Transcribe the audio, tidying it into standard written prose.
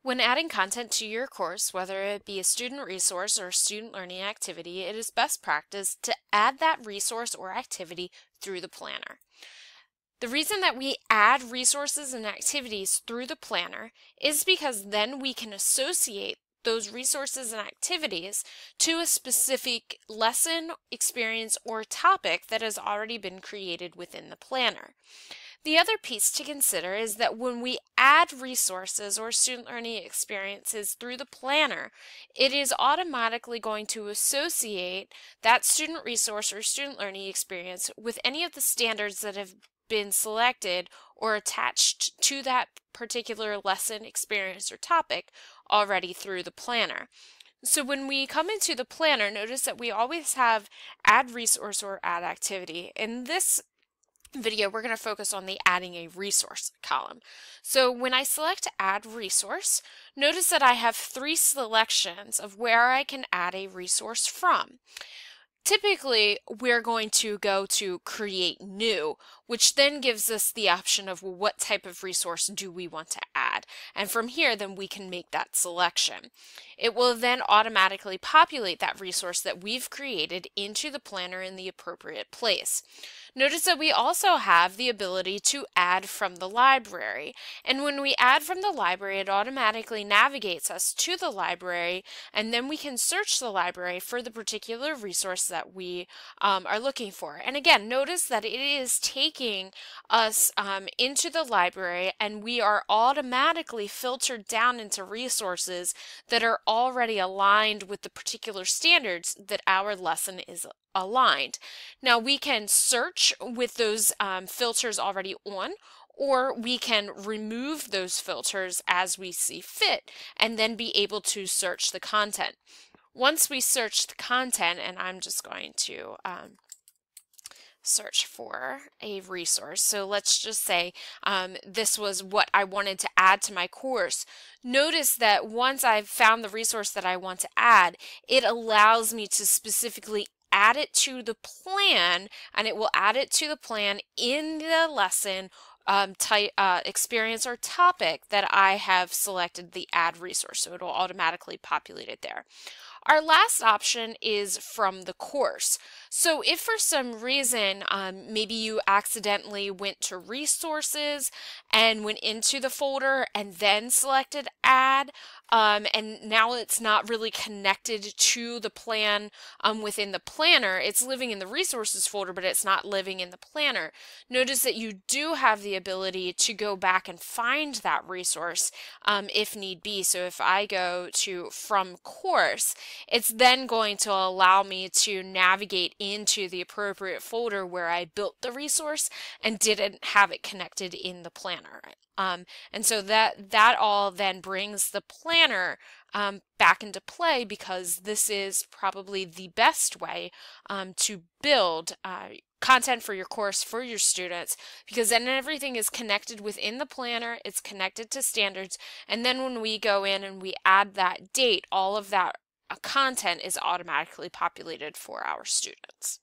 When adding content to your course, whether it be a student resource or a student learning activity, it is best practice to add that resource or activity through the planner. The reason that we add resources and activities through the planner is because then we can associate those resources and activities to a specific lesson, experience, or topic that has already been created within the planner. The other piece to consider is that when we add resources or student learning experiences through the planner, it is automatically going to associate that student resource or student learning experience with any of the standards that have been selected or attached to that particular lesson, experience, or topic already through the planner. So when we come into the planner, notice that we always have add resource or add activity. In this video, we're going to focus on the adding a resource column. So when I select add resource, notice that I have 3 selections of where I can add a resource from. Typically, we're going to go to create new, which then gives us the option of, well, what type of resource do we want to add? And from here, then we can make that selection. It will then automatically populate that resource that we've created into the planner in the appropriate place. Notice that we also have the ability to add from the library. And when we add from the library, it automatically navigates us to the library, and then we can search the library for the particular resource that we are looking for. And again, notice that it is taking us into the library, and we are automatically filtered down into resources that are already aligned with the particular standards that our lesson is aligned. Now we can search with those filters already on, or we can remove those filters as we see fit and then be able to search the content. Once we search the content, and I'm just going to search for a resource. So let's just say this was what I wanted to add to my course. Notice that once I've found the resource that I want to add, it allows me to specifically add it to the plan, and it will add it to the plan in the lesson type, experience, or topic that I have selected the add resource. So it will automatically populate it there. Our last option is from the course. So if for some reason maybe you accidentally went to resources and went into the folder and then selected add, and now it's not really connected to the plan within the planner, it's living in the resources folder, but it's not living in the planner. Notice that you do have the ability to go back and find that resource if need be. So if I go to from course, it's then going to allow me to navigate into the appropriate folder where I built the resource and didn't have it connected in the planner. And so that all then brings the planner back into play, because this is probably the best way to build content for your course for your students, because then everything is connected within the planner, it's connected to standards, and then when we go in and we add that date, all of that content is automatically populated for our students.